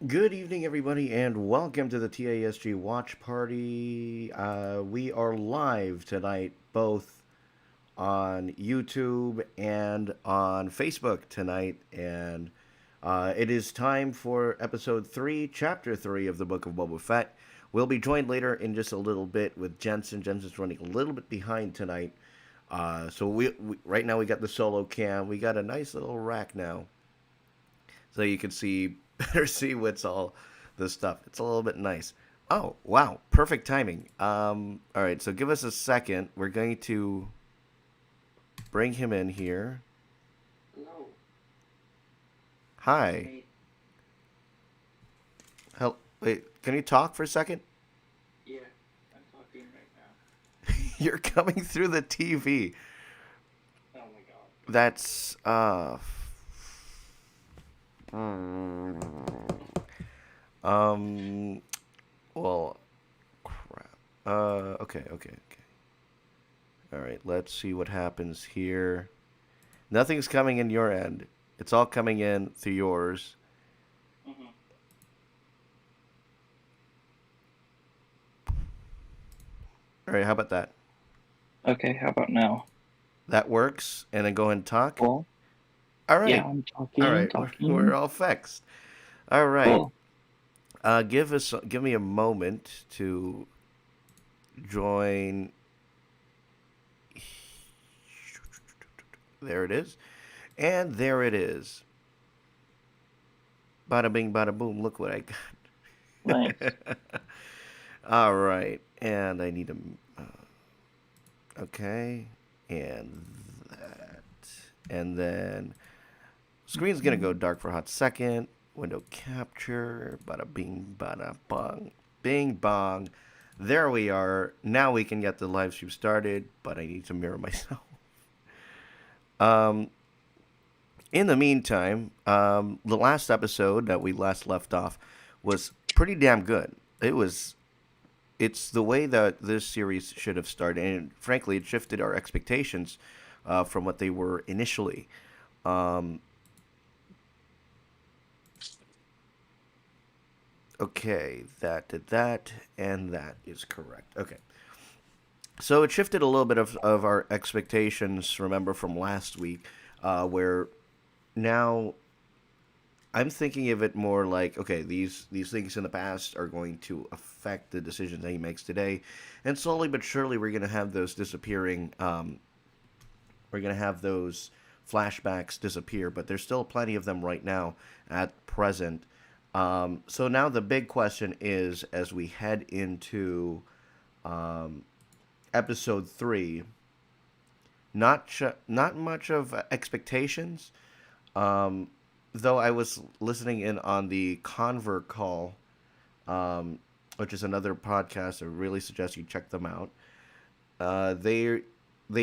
Good evening, everybody, and welcome to the TASG Watch Party. We are live tonight, both on YouTube and on Facebook tonight, and it is time for episode 3, chapter 3 of the Book of Boba Fett. We'll be joined later in just a little bit with Jensen. Jensen's running a little bit behind tonight. So right now we got the solo cam. We got a nice little rack now so you can see better see what's all the stuff. It's a little bit nice. Oh, wow. Perfect timing. All right, so give us a second. We're going to bring him in here. Hello. Hi. Wait. Wait, can you talk for a second? Yeah, I'm talking right now. You're coming through the TV. Oh my god. That's mm, um well, crap. Okay. All right, let's see what happens here. Nothing's coming in your end. It's all coming in through yours. Mhm. All right, how about that? Okay, how about now? That works. And then go ahead and talk. Cool. All Yeah, right. I'm All talking, right. We're talking. all fixed. All right. Cool. Give me a moment to join. There it is. And there it is. Bada bing, bada boom. Look what I Nice. got. All right. And I need a. Okay. And that. And then screen's going to go dark for a hot second. Window capture. Bada bing, bada bong. Bing bong. There we are. Now we can get the live stream started, but I need to mirror myself. Um, in the meantime, the last episode that we last left off was pretty damn good. It's the way that this series should have started, and frankly, it shifted our expectations from what they were initially. Um, okay, that did that, and that is correct. Okay, so it shifted a little bit of our expectations. Remember from last week, where now I'm thinking of it more like, okay, these things in the past are going to affect the decisions that he makes today, and slowly but surely we're gonna have those disappearing. We're gonna have those flashbacks disappear, but there's still plenty of them right now at present. So now the big question is, as we head into um, episode 3, not much of expectations. Um, though I was listening in on the Convert call, um, which is another podcast. I really suggest you check them out. They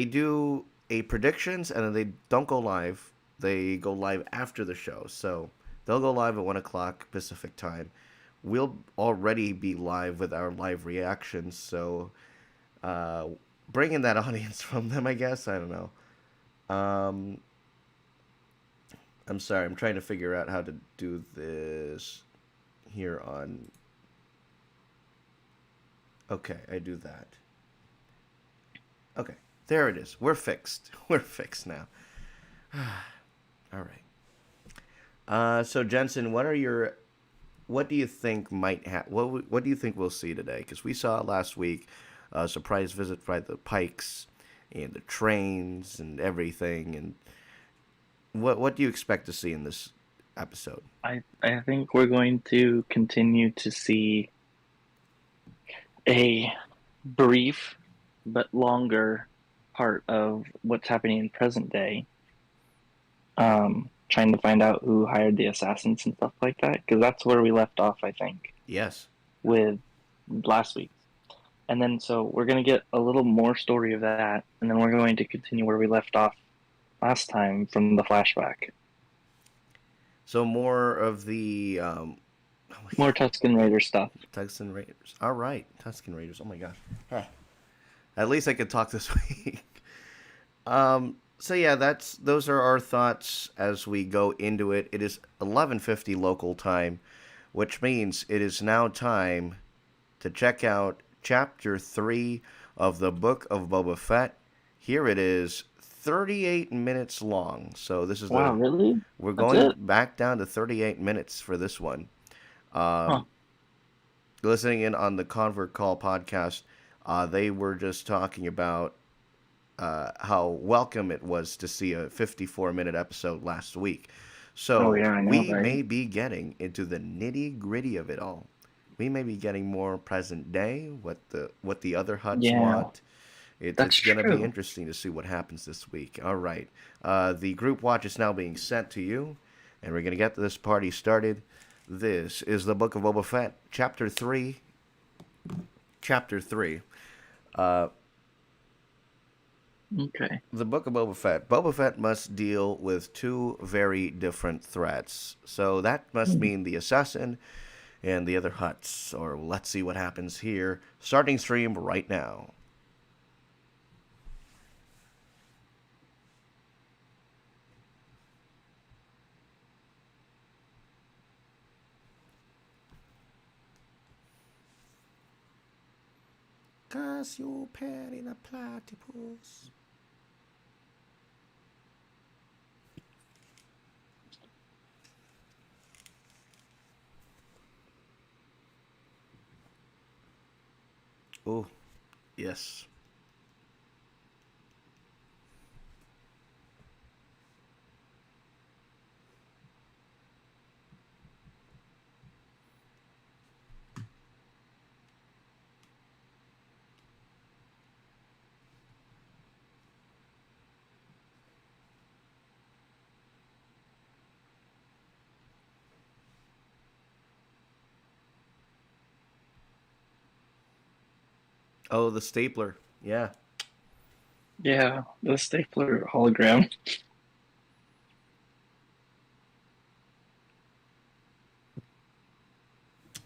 do a predictions and then they don't go live. They go live after the show, so they'll go live at 1 o'clock Pacific time. We'll already be live with our live reactions, so uh, bring in that audience from them. I guess I don't know. Um, I'm sorry. I'm trying to figure out how to do this here on. Okay, I do that. Okay, there it is. We're fixed. We're fixed now. All right. So Jensen, what do you think might happen? What do you think we'll see today? Because we saw last week a surprise visit by the Pikes and the trains and everything. And what do you expect to see in this episode? I think we're going to continue to see a brief but longer part of what's happening in present day. Trying to find out who hired the assassins and stuff like that, because that's where we left off, I think, Yes. with last week. And then so we're going to get a little more story of that, and then we're going to continue where we left off last time from the flashback. So more of the oh my More Tusken Raider stuff. Tusken Raiders. All right, Tusken Raiders. Oh my gosh. Huh. At least I could talk this week. So yeah, those are our thoughts as we go into it. It is 11:50 local time. which means it is now time to check out Chapter 3 of the Book of Boba Fett. Here it is, 38 minutes long. So this is Wow, really? we're That's going it? back down to 38 minutes for this one. Huh. Um, Listening in on the Convert Call podcast, they were just talking about how welcome it was to see a 54-minute episode last week. Oh So yeah, I know, we right? may be getting into the nitty gritty of it all. We may be getting more present day, what the other huts Yeah, want. that's It's going to be true. interesting to see what happens this week. All right, the group watch is now being sent to you, and we're going to get this party started. This is the Book of Boba Fett, Chapter 3. Chapter 3. Uh, Okay. the Book of Boba Fett. Boba Fett must deal with two very different threats. So that must Hmm. mean the assassin and the other huts. Or let's see what happens here. Starting stream right now. Cassiopeia platypus. Oh, yes. Oh, the stapler. Yeah. Yeah, the stapler hologram.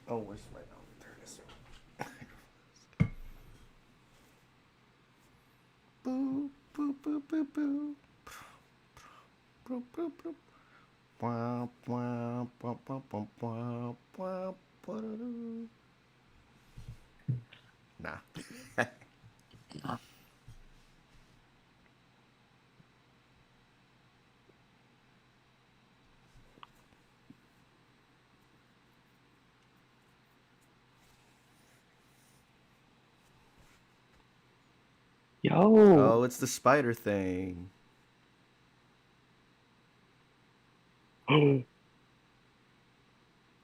Oh, where's my note? There it is. Boo, boo, boo, boo, boo. Boo, boo, boo. Wah, wah, wah, wah, wah, wah, wah, wah. Nah. Yo. Oh, it's the spider thing.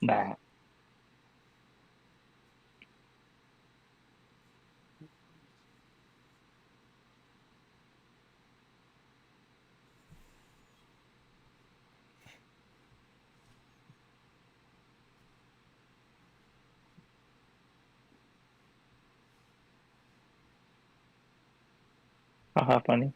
Nah. Haha, funny.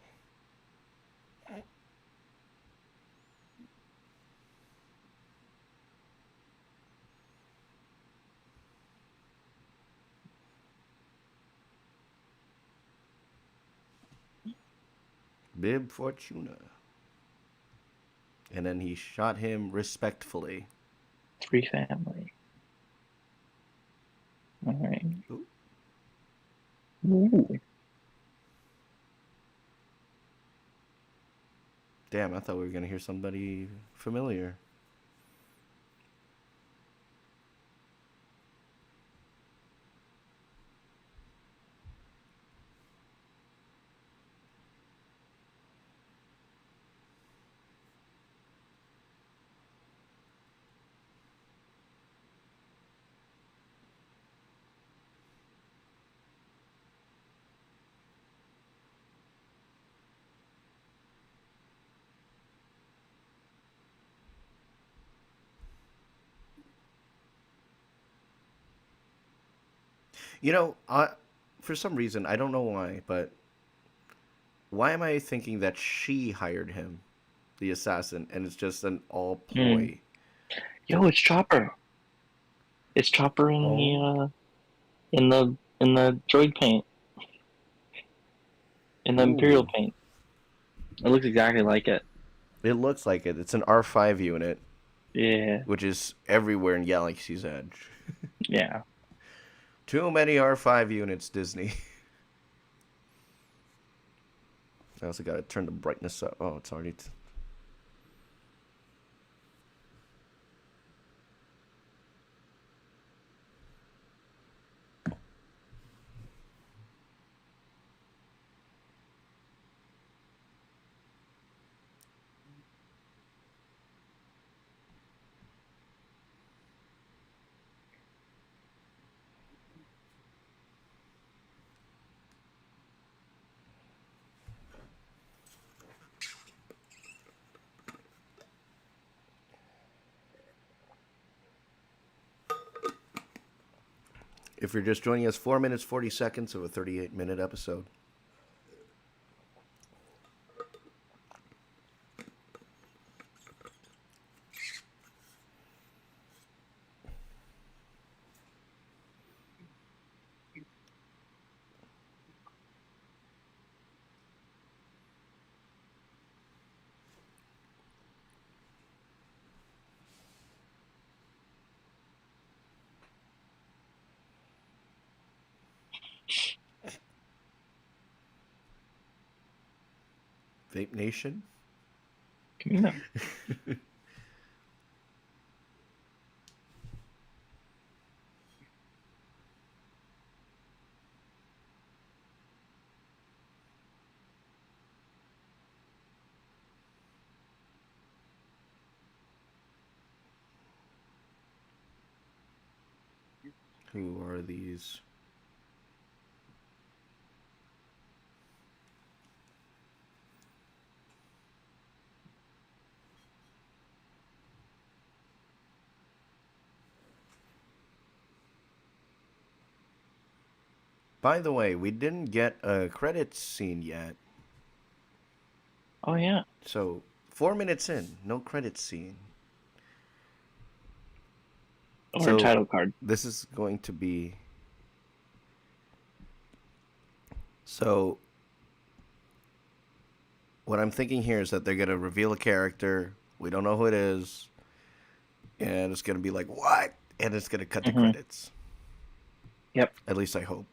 Bib Fortuna. And then he shot him respectfully. Three family. Alright. Ooh. Ooh. Damn, I thought we were going to hear somebody familiar. You know, for some reason, I don't know why, but why am I thinking that she hired him, the assassin, and it's just an all Mm. ploy? Yo, To it's Chopper. It's Chopper oh, in the droid paint. In the Imperial ooh, paint. It looks exactly like it. it looks like it. It's an R5 unit. Yeah. which is everywhere in Galaxy's Edge. Yeah. Too many R5 units, Disney. I also gotta turn the brightness up. Oh, it's already. If you're just joining us, 4 minutes, 40 seconds of a 38-minute episode. Vape Nation? No. Who are these? By the way, we didn't get a credits scene yet. Oh yeah. So, 4 minutes in, no credits scene. Or a So, title card. this is going to be. So, what I'm thinking here is that they're going to reveal a character. We don't know who it is. And it's going to be like, what? And it's going to cut to Mm-hmm. credits. Yep. At least I hope.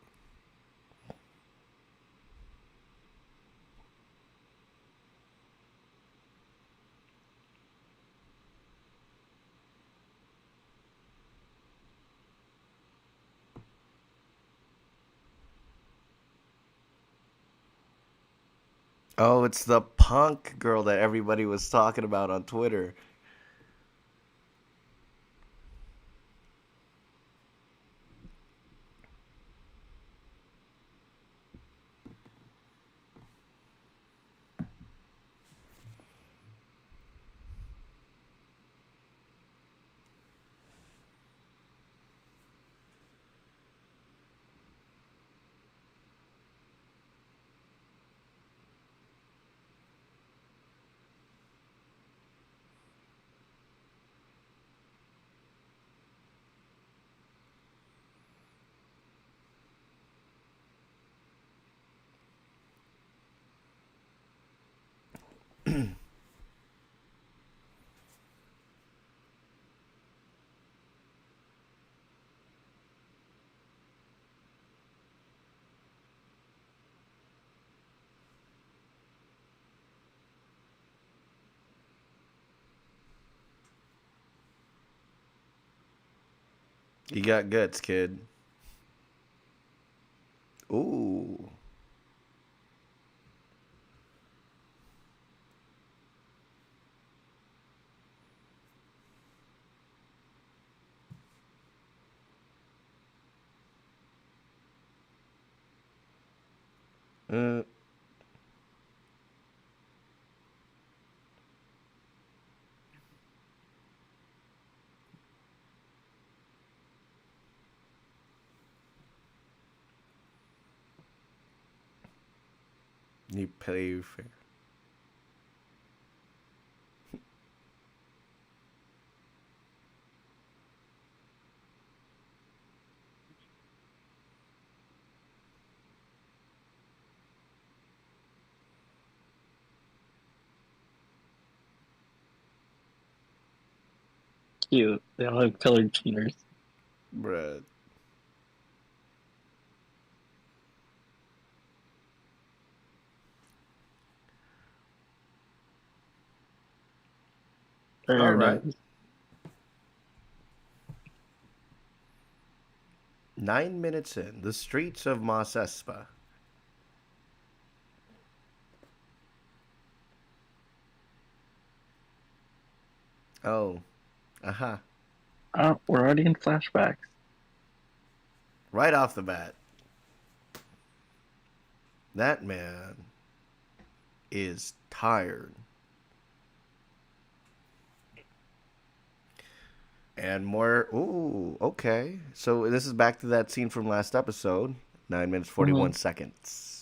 Oh, it's the punk girl that everybody was talking about on Twitter. You got guts, kid. Ooh. Uh, you play fair. cute. They all have colored cheaters. Bruh. All There right. it is. 9 minutes in. The streets of Mos Espa. Oh. Aha. We're already in flashbacks. Right off the bat. That man is tired. And more. Ooh, okay. So this is back to that scene from last episode. 9 minutes, 41 Mm-hmm. seconds.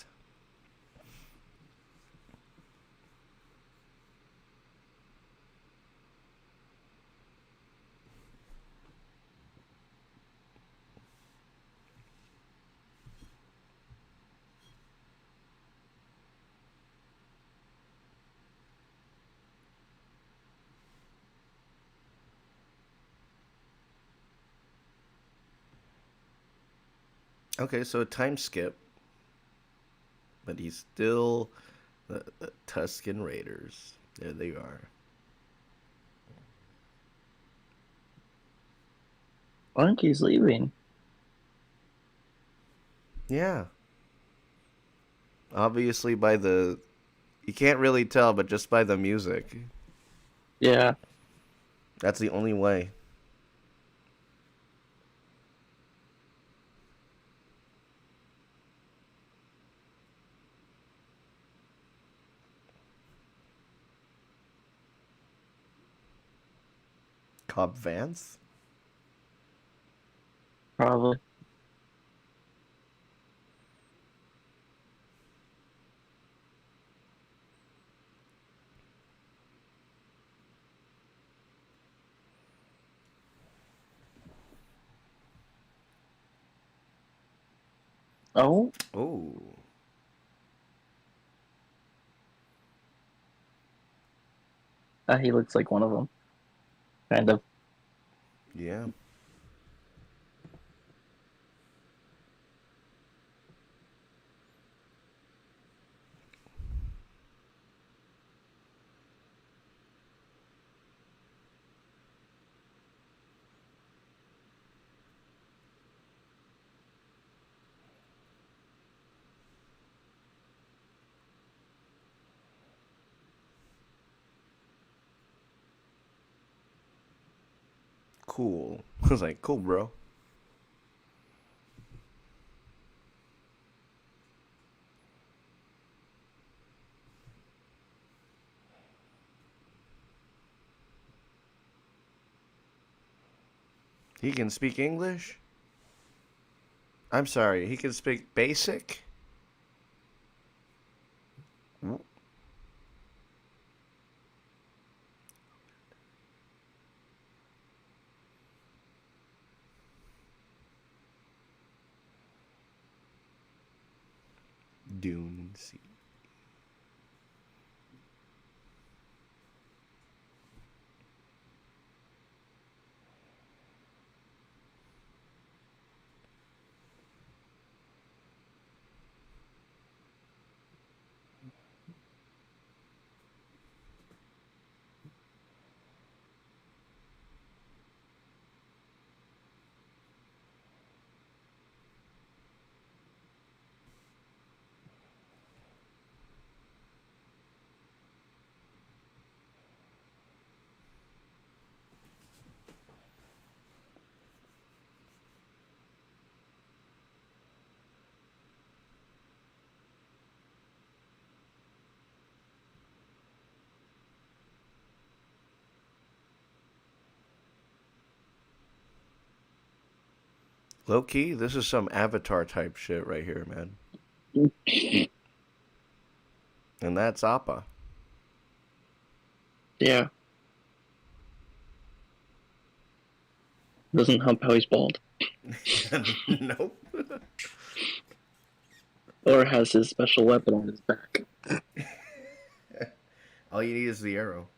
Okay, so a time skip. But he's still the Tuscan Raiders. There they are. I think he's leaving. Yeah. Obviously, by the. You can't really tell, but just by the music. Yeah. That's the only way. Cobb Vance? Probably. Oh, Oh. he looks like one of them. Kind of. Yeah. Cool. I was like, cool, bro. He can speak English? I'm sorry, he can speak basic? Dune Sea. Low key, this is some Avatar type shit right here, man. And that's Appa. Yeah. Doesn't hump how he's bald. Nope. Or has his special weapon on his back. All you need is the arrow.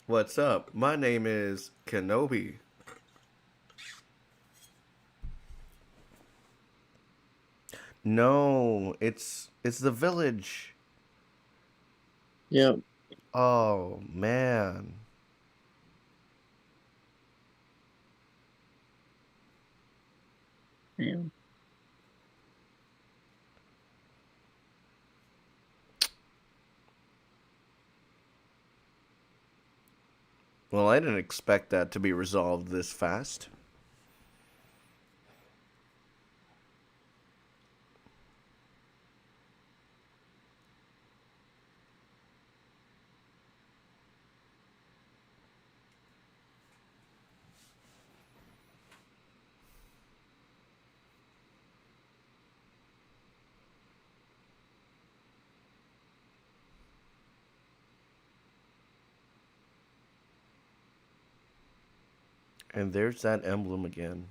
What's up? My name is Kenobi. No, it's the village. Yeah. Oh man. Yeah. Well, I didn't expect that to be resolved this fast. And there's that emblem again.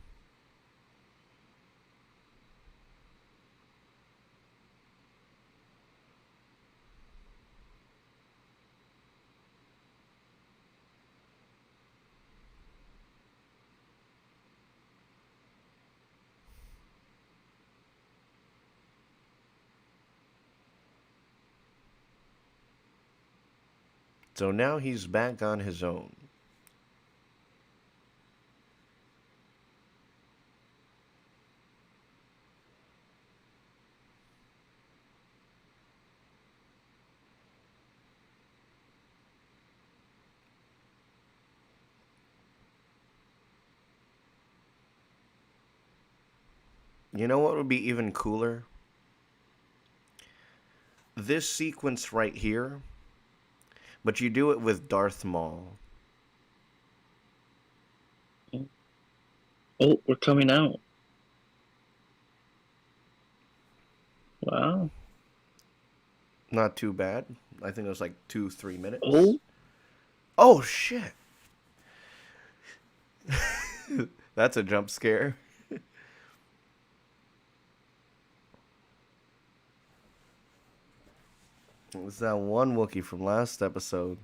So now he's back on his own. You know what would be even cooler? This sequence right here, but you do it with Darth Maul. Oh, we're coming out. Wow. Not too bad. I think it was like 2, 3 minutes. Oh, Oh shit! That's a jump scare. It was that one Wookiee from last episode.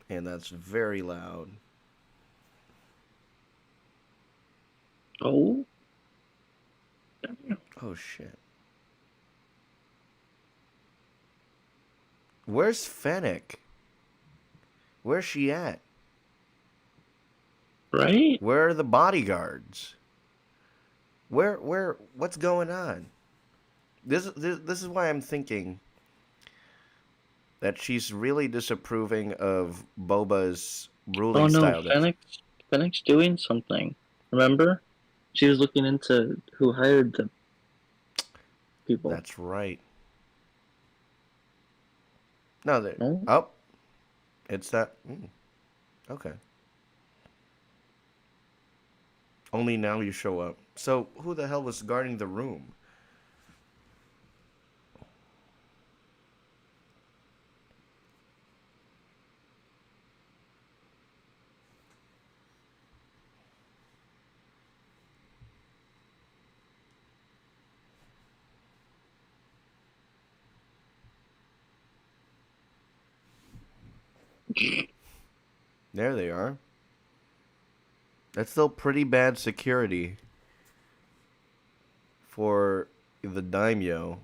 And that's very loud. oh. Oh shit. Where's Fennec? Where's she at? Right? Where are the bodyguards? What's going on? This is why I'm thinking that she's really disapproving of Boba's Oh ruling no, style. Fennec's doing something. Remember? She was looking into who hired the people. That's right. No, there. No? Oh, it's that. Okay. Only now you show up. So who the hell was guarding the room? There they are. That's still pretty bad security for the daimyo.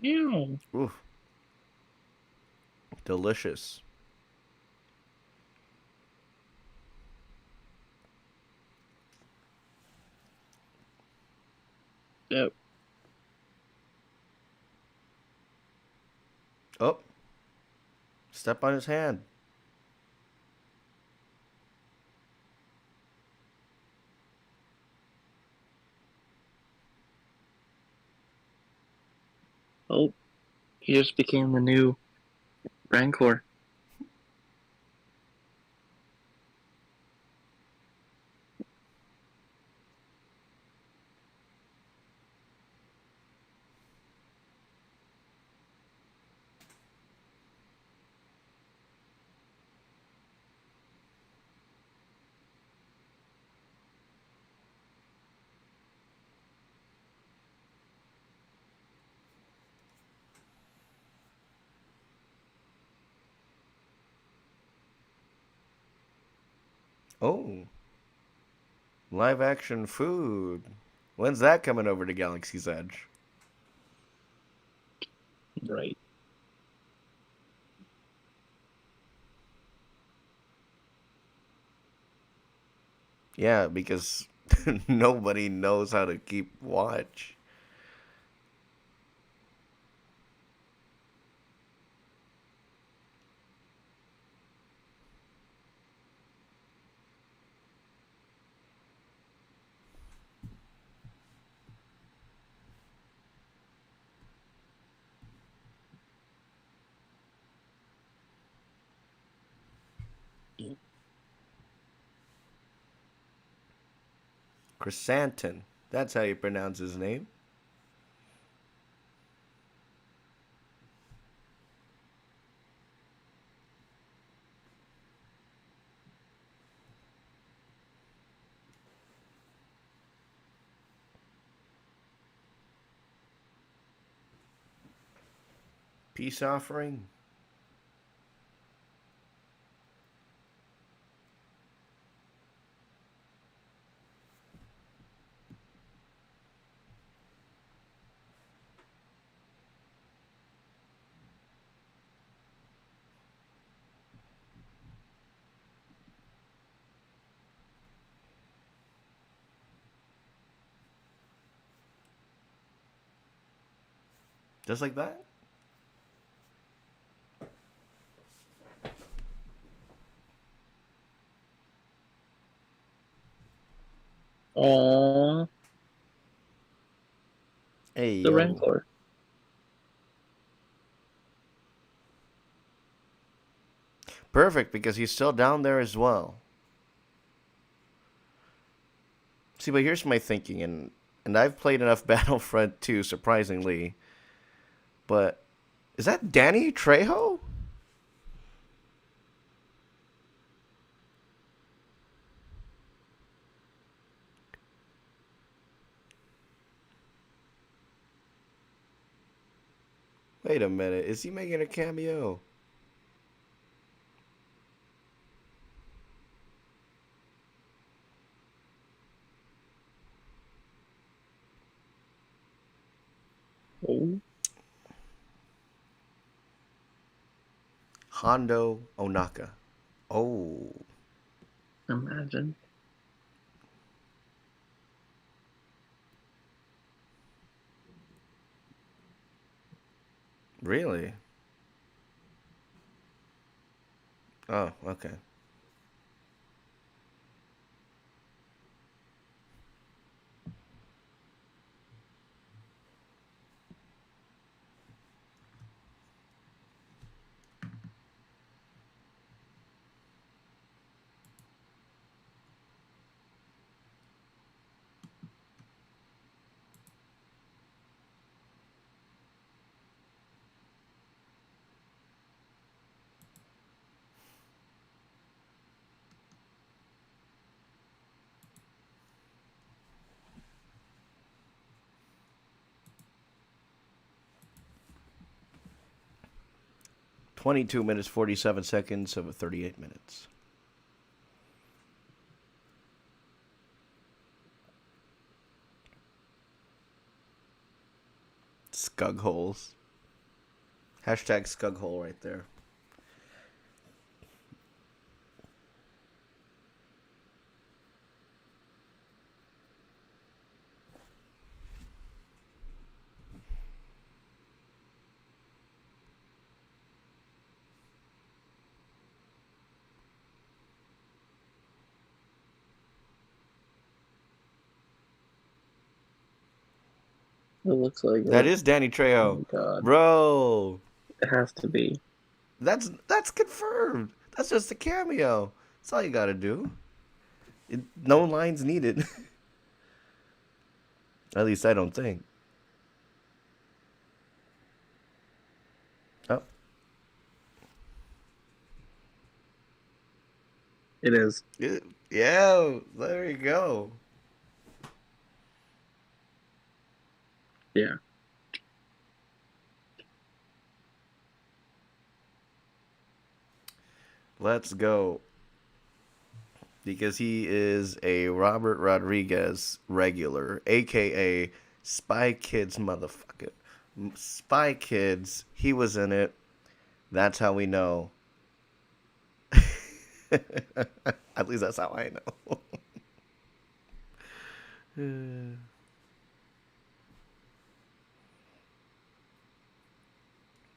Ew. Oof, delicious. Yep. Oh, step on his hand. Oh, he just became the new Rancor. Oh, live action food. When's that coming over to Galaxy's Edge? Right. Yeah, because nobody knows how to keep watch. Chrysanthemum. That's how you pronounce his name. Peace offering. Just like that? Aww, Hey, the yo. Rancor. Perfect, because he's still down there as well. See, but here's my thinking, and I've played enough Battlefront 2, surprisingly, but is that Danny Trejo? Wait a minute, is he making a cameo? Oh, Hondo Onaka. Oh, imagine. really? Oh, okay. 22 minutes, 47 seconds of 38 minutes. Scug holes. Hashtag scug hole right there. It looks like That it. is Danny Oh Trejo. my god. Bro, It has to be. that's confirmed. That's just a cameo. That's all you gotta do. No lines needed. At least I don't think. Oh, It is. yeah, there you go. Yeah. Let's go. because he is a Robert Rodriguez regular, aka Spy Kids motherfucker. Spy Kids, he was in it. That's how we know. At least that's how I know.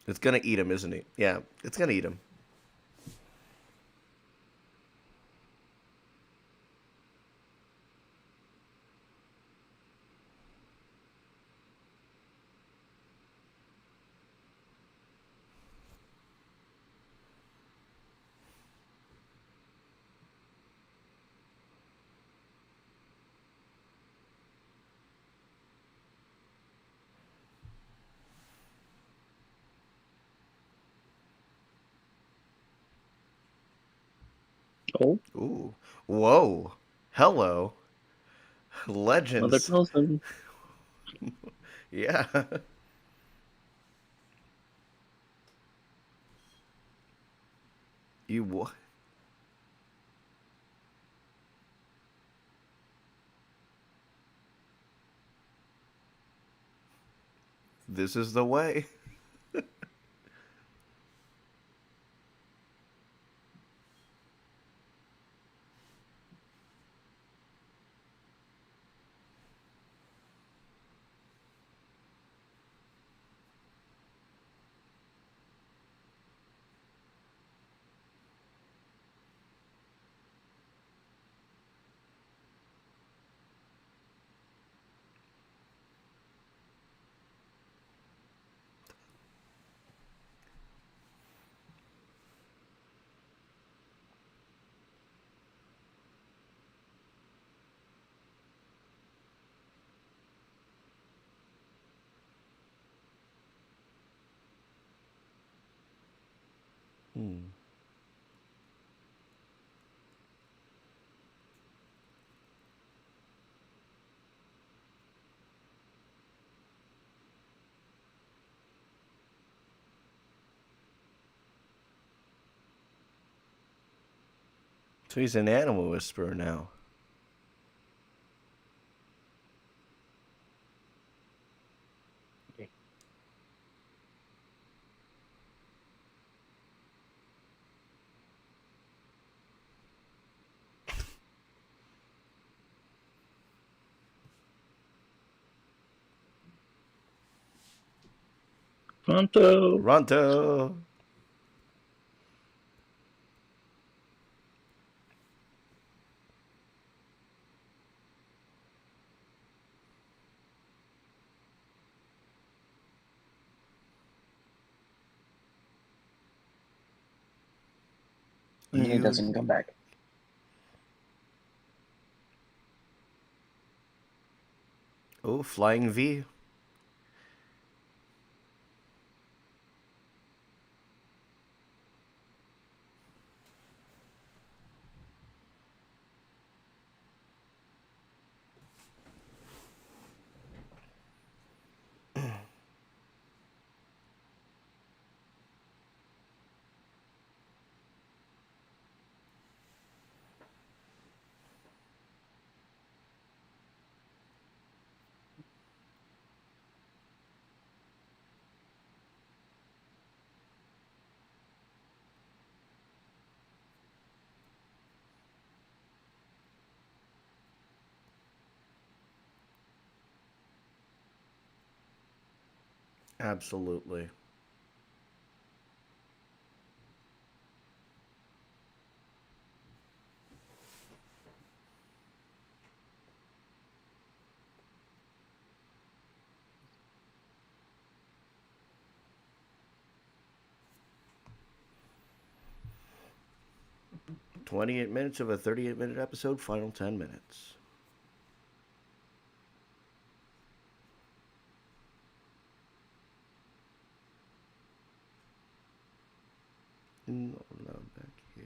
It's gonna eat him, isn't it? Yeah, it's gonna eat him. Oh, Ooh, whoa, hello, mother legends. calls him. Yeah, you what? This is the way. Hmm. So he's an animal whisperer now. Pronto. Ronto. And he You. doesn't come back. Oh, flying V. Absolutely. 28 minutes of a 38-minute episode, final 10 minutes. No, not back here.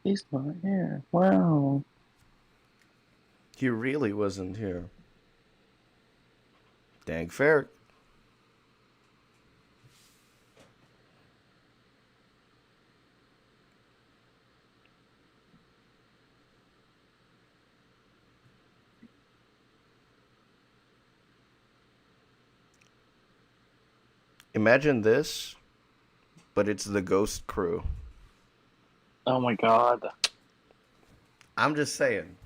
He's not here. Wow. He really wasn't here. Dang fair. Imagine this, but it's the Ghost Crew. Oh my god. I'm just saying.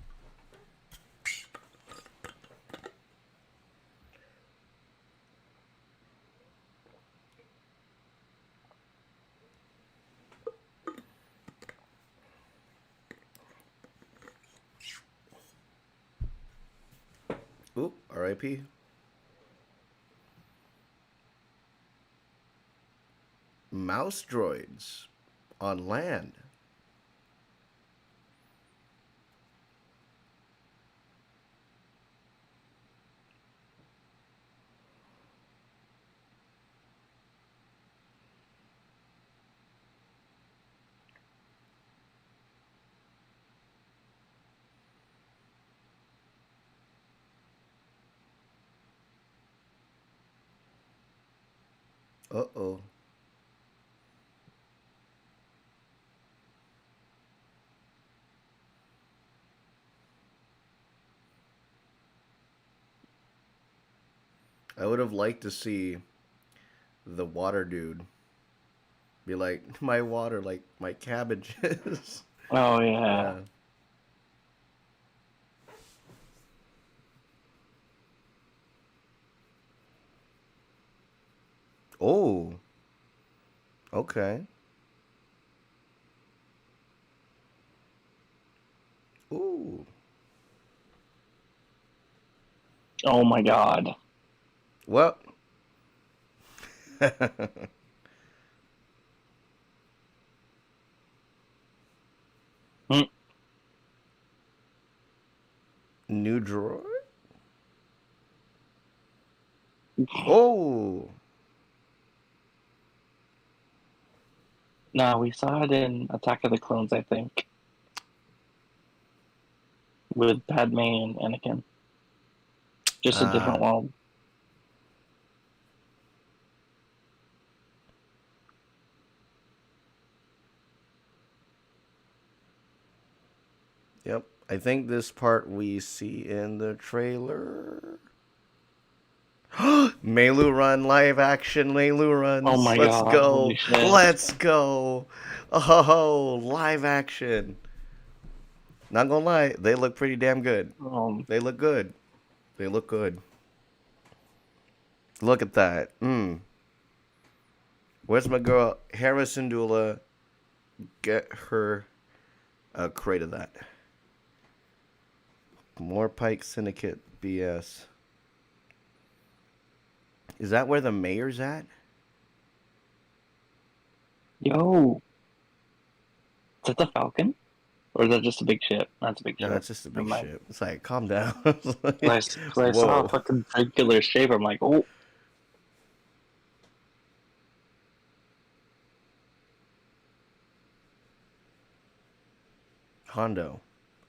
Oop, R.I.P. Mouse droids on land. Uh-oh. I would have liked to see the water dude be like, my water, like my cabbages. Oh yeah. Yeah. Oh, okay. Ooh. Oh my god. Well. Mm. New droid? Oh. No, we saw it in Attack of the Clones, I think, with Padme and Anakin. Just a different Ah. world. Yep. I think this part we see in the trailer. Meilu Run live action Meilu Oh runs. my Let's god, holy go. shit. Let's go. Oh, live action. Not gonna lie, they look pretty damn good. They look good. They look good. Look at that. Where's my girl Harrison Dula? Get her a crate of that. More Pike Syndicate BS. Is that where the mayor's at? Yo, is that the Falcon? Or is that just a big ship? That's a big No, ship. it's just a Never big mind. ship. It's like, calm down. Like, 'Cause I saw a whoa. fucking circular shape. I'm like, oh, Hondo.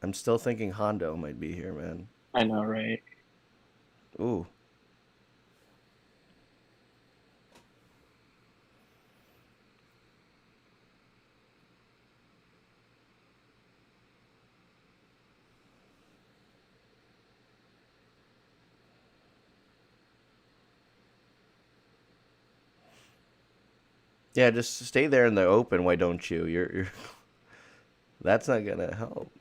I'm still thinking Hondo might be here, man. I know, right? Ooh. Yeah, just stay there in the open. Why don't you? You're that's not gonna help.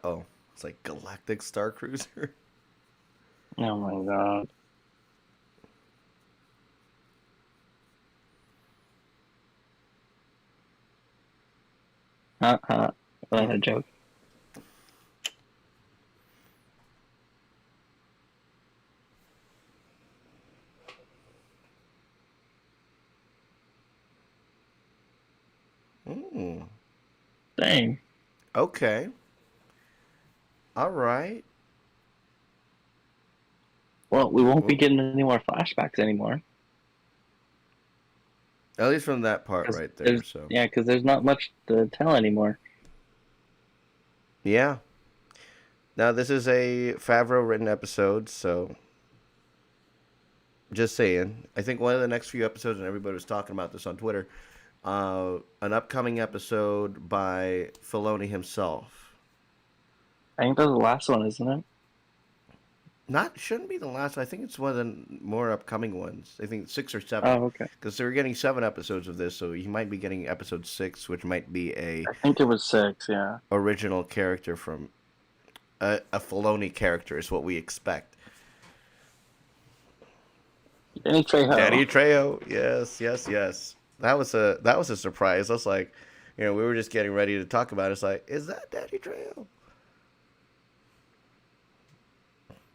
Oh, it's like Galactic Star Cruiser. Oh my god. Uh-huh. What a joke. Mm. Dang. Okay. All right. Well, we won't be Well, getting any more flashbacks anymore at least from that part because right there. So there's not much to tell anymore. yeah. Now this is a Favreau written episode, so just saying. I think one of the next few episodes, and everybody was talking about this on Twitter, an upcoming episode by Filoni himself. I think that's the last one, isn't it? Not shouldn't be the last. I think it's one of the more upcoming ones. I think 6 or 7, Oh, okay. because they're getting 7 episodes of this, so he might be getting episode 6, which might be a I think it was 6. Yeah. original character from a Filoni character is what we expect. Danny Danny Trejo. Trejo, yes, yes, yes. That was a surprise. I was like, we were just getting ready to talk about it. It's like, is that Danny Trejo?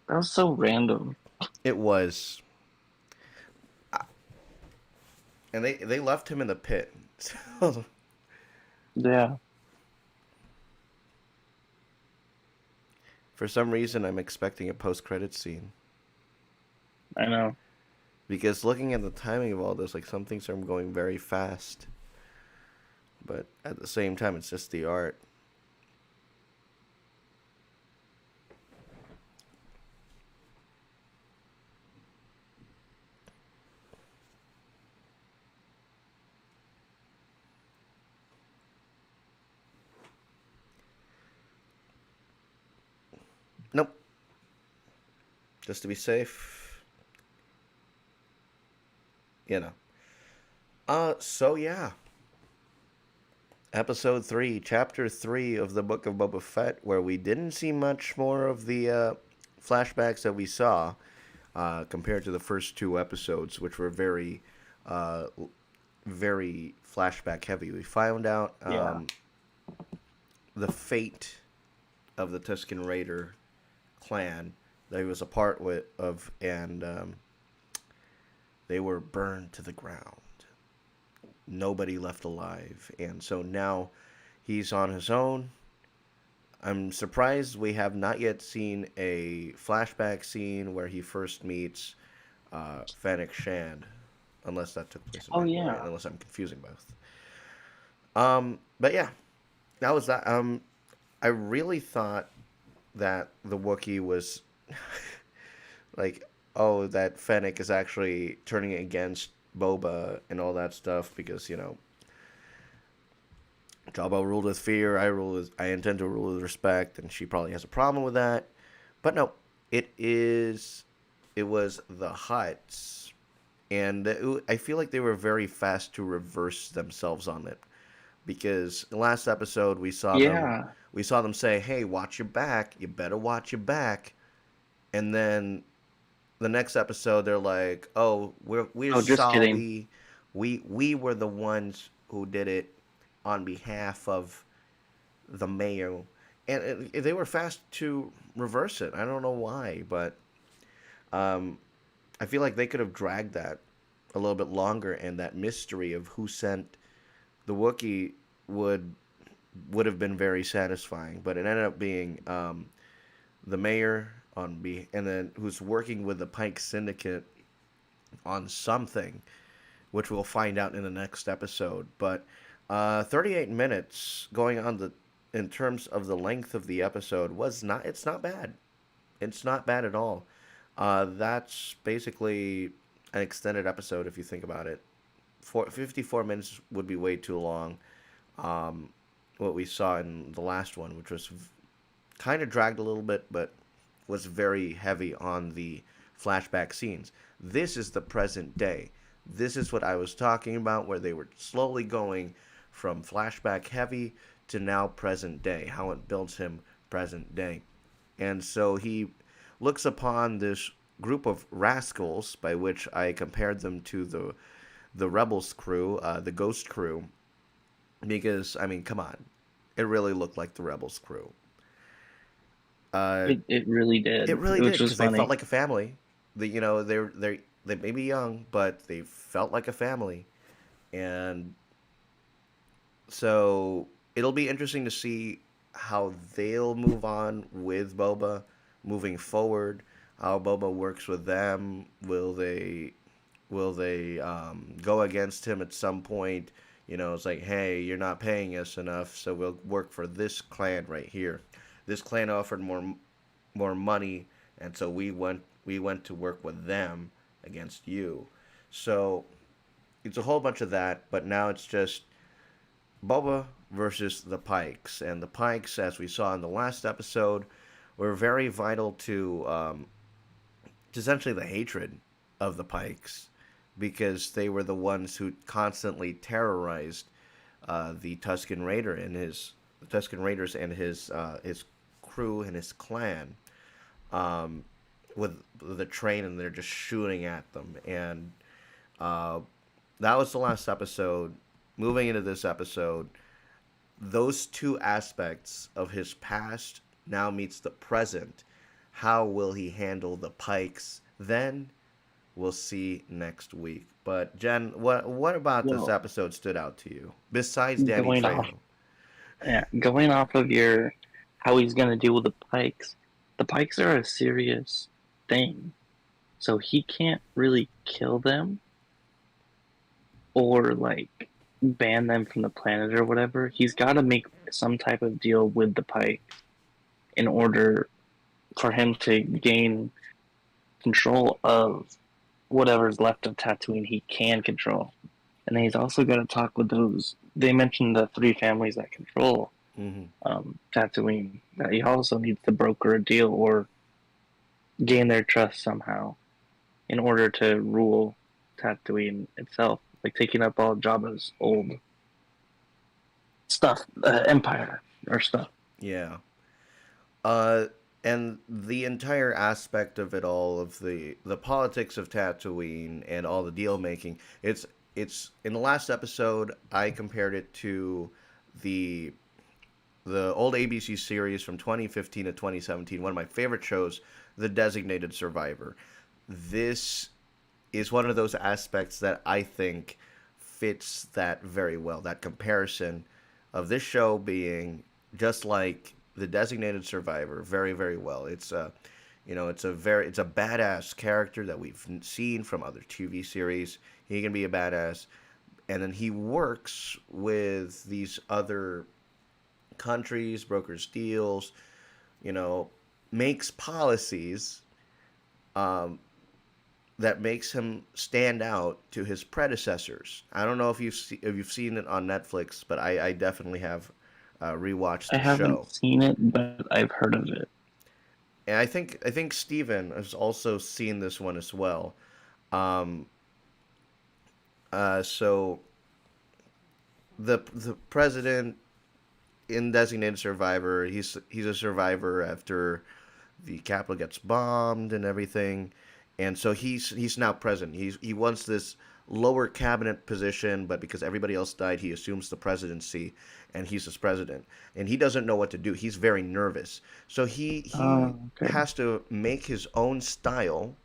That was so random. It was, and they left him in the pit. So, Yeah. for some reason, I'm expecting a post-credit scene I know. because looking at the timing of all this, like some things are going very fast, but at the same time, it's just the art. Nope. Just to be safe, you know. So yeah. Episode 3, Chapter 3 of the Book of Boba Fett, where we didn't see much more of the flashbacks that we saw compared to the first 2 episodes, which were uh, very flashback heavy. We found out Yeah. the fate of the Tusken Raider clan that he was a part of, and they were burned to the ground. Nobody left alive, and so now he's on his own. I'm surprised we have not yet seen a flashback scene where he first meets Fennec Shand, unless that took place in Oh, Mandalorian, yeah. unless I'm confusing both. But yeah, that was that. I really thought that the Wookiee was like, oh, that Fennec is actually turning against Boba and all that stuff because Jabba ruled with fear. I intend to rule with respect, and she probably has a problem with that. But no, it is. It was the Hutts, and I feel like they were very fast to reverse themselves on it because the last episode Yeah. we saw them say, "Hey, watch your back. You better watch your back," and then the next episode they're like, "Oh, we're Oh, just kidding. sorry. We were the ones who did it on behalf of the mayor." And they were fast to reverse it. I don't know why, but um, I feel like they could have dragged that a little bit longer, and that mystery of who sent the Wookiee would would have been very satisfying. But it ended up being the mayor and then who's working with the Pike Syndicate on something, which we'll find out in the next episode. But 38 minutes going on the in terms of the length of the episode was not. It's not bad. It's not bad at all. That's basically an extended episode if you think about it. 54 minutes would be way too long. Um, what we saw in the last one, which was kind of dragged a little bit, but was very heavy on the flashback scenes. This is the present day. This is what I was talking about, where they were slowly going from flashback heavy to now present day, how it builds him present day. And so he looks upon this group of rascals, by which I compared them to the Rebels crew, the Ghost crew, because I mean, come on, it really looked like the Rebels crew. Uh, It really did, it really which did was because they felt funny. like a family. They may be young, but they felt like a family, and so it'll be interesting to see how they'll move on with Boba moving forward. how Boba works with them. Will they go against him at some point? You know, it's like, hey, you're not paying us enough, so we'll work for this clan right here. This clan offered more money, and so we went to work with them against you. So it's a whole bunch of that, but now it's just Boba versus the Pikes, and the Pikes, as we saw in the last episode, were very vital to essentially the hatred of the Pikes because they were the ones who constantly terrorized the Tusken Raider and his the Tusken Raiders and his crew and his clan um, with the train, and they're just shooting at them. And uh, that was the last episode. Moving into this episode, those two aspects of his past now meets the present. How will he handle the Pikes then? We'll see next week. But Jen, what about this Well, episode stood out to you besides Danny going off, Trejo? yeah, going off of your how he's gonna deal with the Pikes. The Pikes are a serious thing, so he can't really kill them or like ban them from the planet or whatever. He's got to make some type of deal with the Pikes in order for him to gain control of whatever's left of Tatooine he can control. And then he's also got to talk with those. They mentioned the three families that control Hmm. Tatooine. That he also needs to broker a deal or gain their trust somehow in order to rule Tatooine itself, like taking up all Jabba's old stuff, empire or stuff. Yeah. Uh, and the entire aspect of it all, of the politics of Tatooine and all the deal making, it's in the last episode I compared it to the the old ABC series from 2015 to 2017, one of my favorite shows, The Designated Survivor. This is one of those aspects that I think fits that very well. That comparison of this show being just like The Designated Survivor, very very well. It's a badass character that we've seen from other TV series. He can be a badass, and then he works with these other countries, brokers deals, you know, makes policies um, that makes him stand out to his predecessors. I don't know if you've seen it on Netflix, but I definitely have rewatched I the show, haven't seen it, but I've heard of it. and I think Steven has also seen this one as well. Um, so the president in Designated Survivor, he's a survivor after the Capitol gets bombed and everything, and so he's now president. He wants this lower cabinet position, but because everybody else died, he assumes the presidency, and he's his president, and he doesn't know what to do. He's very nervous, so he Okay. has to make his own style,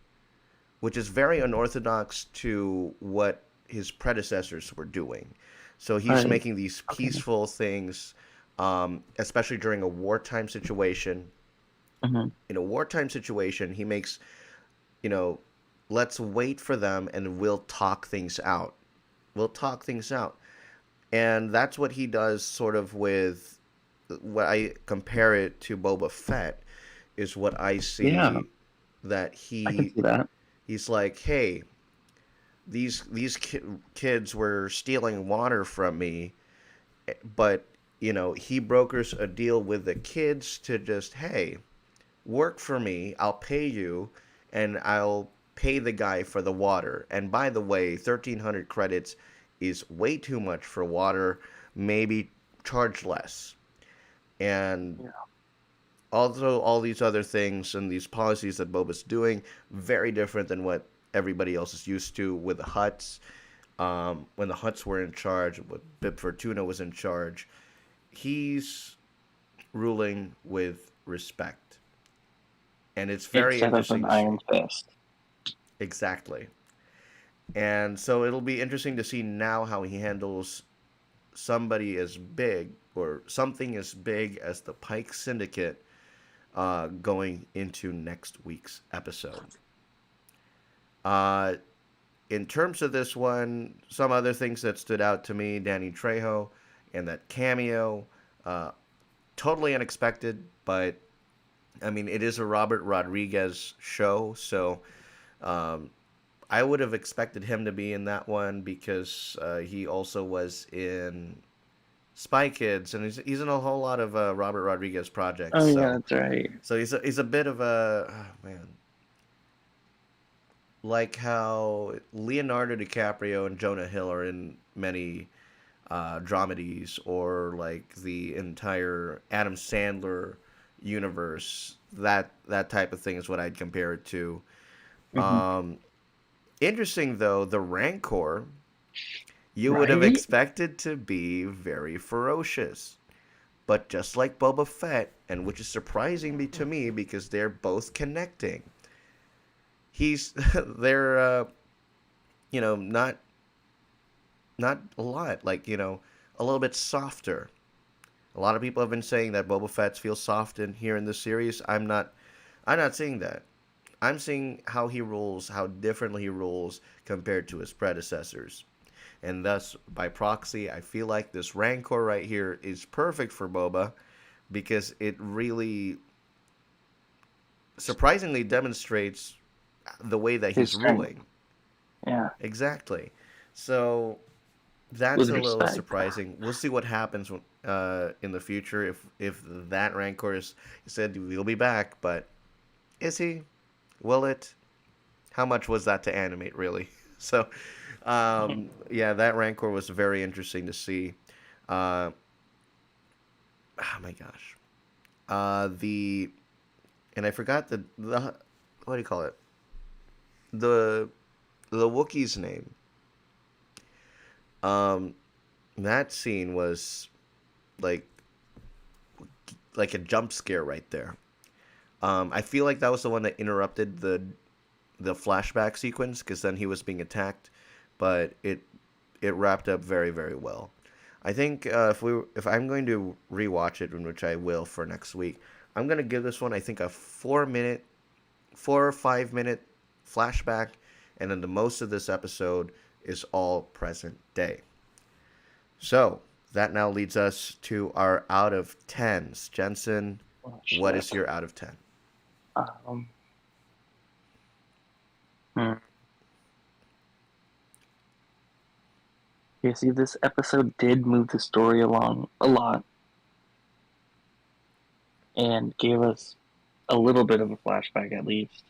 which is very unorthodox to what his predecessors were doing. So he's Right. making these Okay. peaceful things, especially during a wartime situation. Mm-hmm. In a wartime situation, he makes, you know, let's wait for them and we'll talk things out. We'll talk things out. And that's what he does sort of with what I compare it to Boba Fett is what I Yeah, see that I can he see that. he's like, "Hey, these kids were stealing water from me, but he brokers a deal with the kids to just, hey, work for me, I'll pay you, and I'll pay the guy for the water. And by the way, 1,300 credits is way too much for water. Maybe charge less." And Yeah. also all these other things and these policies that Boba's doing, very different than what everybody else is used to with the Huts. When the Huts were in charge, when Bib Fortuna was in charge, he's ruling with respect. And it's very Instead of an interesting to iron see. fist. Exactly. And so it'll be interesting to see now how he handles somebody as big or something as big as the Pike Syndicate, going into next week's episode. Uh, in terms of this one, some other things that stood out to me: Danny Trejo and that cameo, uh, totally unexpected, but I mean, it is a Robert Rodriguez show, so um, I would have expected him to be in that one because he also was in Spy Kids, and he's in a whole lot of Robert Rodriguez projects. Oh yeah, So that's right. he's a bit of a man, like how Leonardo DiCaprio and Jonah Hill are in many dramedies, or like the entire Adam Sandler universe. That type of thing is what I'd compare it to. Hmm. Um, Interesting though, the Rancor you would have Right? expected to be very ferocious. But just like Boba Fett, and which is surprising to me because they're both connecting, he's they're not a lot, like a little bit softer. A lot of people have been saying that Boba Fett feels soft in here in this series. I'm not seeing that. I'm seeing how he rules, how differently he rules compared to his predecessors. And thus, by proxy, I feel like this Rancor right here is perfect for Boba because it really surprisingly demonstrates the way that His he's strength. ruling. Yeah. Exactly. So that's With a little respect. surprising. We'll see what happens in the future if that Rancor is he said he'll be back, but is he? Will it? How much was that to animate, really? So, yeah, that Rancor was very interesting to see. Uh, oh my gosh. The and I forgot the what do you call it? The Wookiee's name. Um, that scene was like a jump scare right there. I feel like that was the one that interrupted the flashback sequence because then he was being attacked, but it wrapped up very very well. I think if I'm going to rewatch it, which I will for next week, I'm gonna give this one I think a 4 or 5 minute flashback, and then the most of this episode is all present day. So that now leads us to our out of tens. Jensen, Oh, what is shit. your out of 10? Um, hmm. Yeah, see, this episode did move the story along a lot and gave us a little bit of a flashback at least,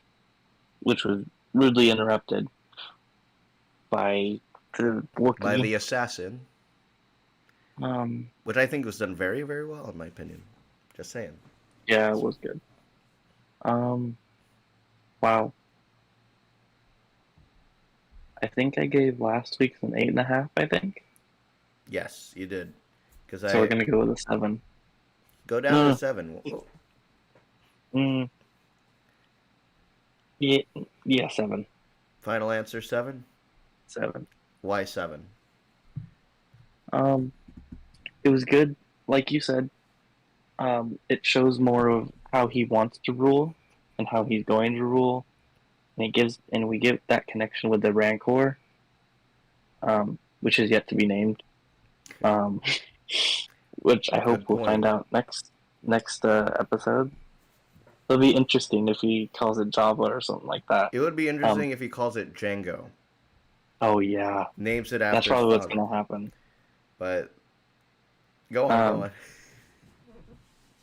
which was rudely interrupted by the By Wookiee. the assassin, Um, which I think was done very very well in my opinion. Just saying. yeah, it was good. Um, wow. I think I gave last week's an 8.5, I think. Yes, you did. Because So we're I gonna go with a 7. go down to No, 7. mm, yeah, yeah, 7. Final answer 7. 7. Why 7? Um, it was good, like you said. It shows more of how he wants to rule and how he's going to rule, and we get that connection with the Rancor, which is yet to be named. Um, which I hope Good we'll point. find out next episode. It'll be interesting if he calls it Java or something like that. It would be Um, interesting if he calls it Django. oh yeah, Names it that's after his probably what's father. gonna happen. But go on, go Um, on.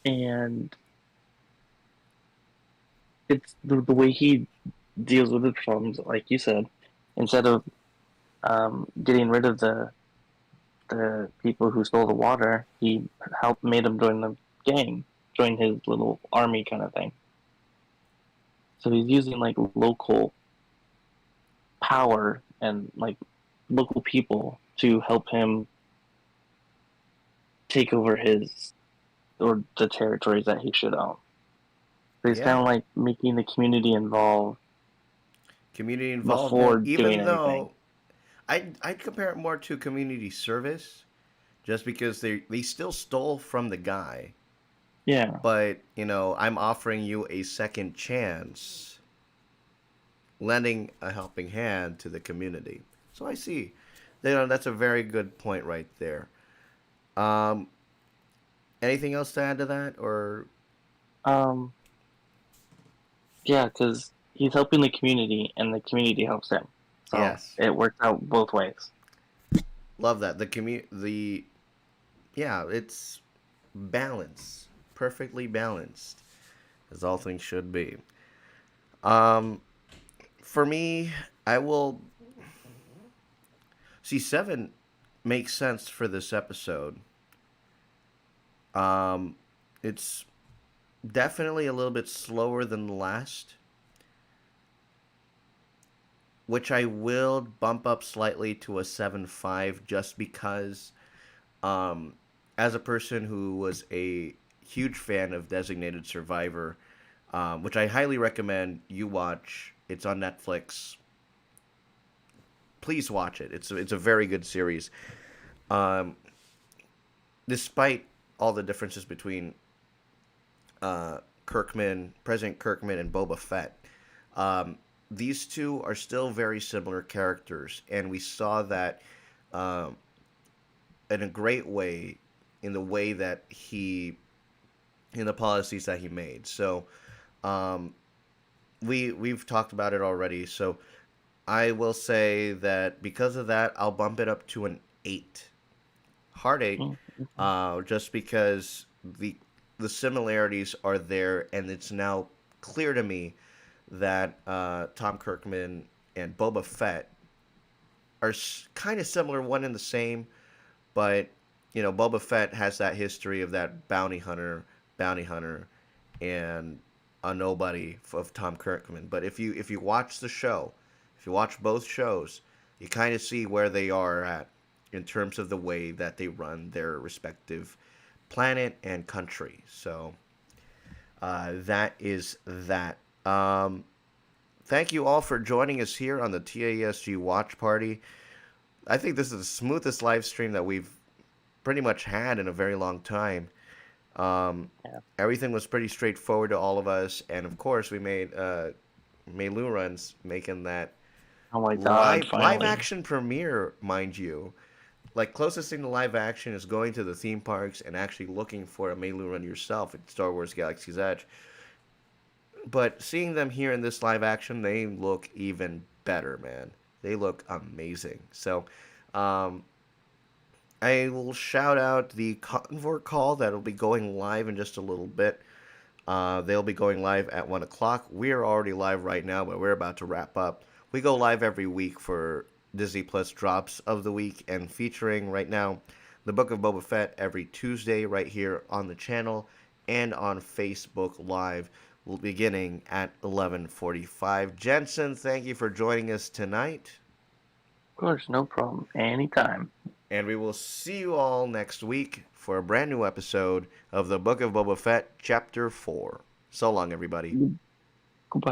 and it's the way he deals with the problems, like you said. Instead of getting rid of the people who stole the water, he helped made them join the gang, join his little army kind of thing. So he's using like local power and like local people to help him take over his or the territories that he should own. So he's kind Yeah. of like making the community involved Community before involvement, doing even anything. though I'd compare it more to community service, just because they still stole from the guy, Yeah. but I'm offering you a second chance, lending a helping hand to the community. So I see. That's a very good point right there. Um, Anything else to add to that, or Um. Yeah, because he's helping the community, and the community helps him. So yes, it works out both ways. love that yeah, it's balance, perfectly balanced, as all things should be. Um, for me, I will see seven makes sense for this episode. Um, it's definitely a little bit slower than the last, which I will bump up slightly to a 7.5 just because, um, as a person who was a huge fan of Designated Survivor, which I highly recommend you watch. It's on Netflix. Please watch it. It's a very good series. Um, Despite all the differences between President Kirkman, and Boba Fett, um, these two are still very similar characters, and we saw that um, in a great way in the way that in the policies that he made. So um, we've talked about it already. So I will say that because of that, I'll bump it up to an 8, hard 8, Mm-hmm. just because the similarities are there, and it's now clear to me that Tom Kirkman and Boba Fett are kind of similar, one and the same, but Boba Fett has that history of that bounty hunter, and a nobody of Tom Kirkman. But if you watch the show, if you watch both shows, you kind of see where they are at in terms of the way that they run their respective planet and country. So that is that. Thank you all for joining us here on the TASG Watch Party. I think this is the smoothest live stream that we've pretty much had in a very long time. Um, Yeah. Everything was pretty straightforward to all of us, and of course, we made Mei runs making that Oh my God! live Finally. action premiere, mind you. Like closest thing to live action is going to the theme parks and actually looking for a Mei run yourself at Star Wars Galaxy's Edge. But seeing them here in this live action, they look even better, man. They look amazing. So, um, I will shout out the Convor call that'll be going live in just a little bit. They'll be going live at 1 o'clock. We're already live right now, but we're about to wrap up. We go live every week for Disney Plus drops of the week, and featuring right now the Book of Boba Fett every Tuesday right here on the channel and on Facebook Live, beginning at 11:45. Jensen, thank you for joining us tonight. Of course, no problem. Anytime. And we will see you all next week for a brand new episode of the Book of Boba Fett, Chapter 4. So long, everybody.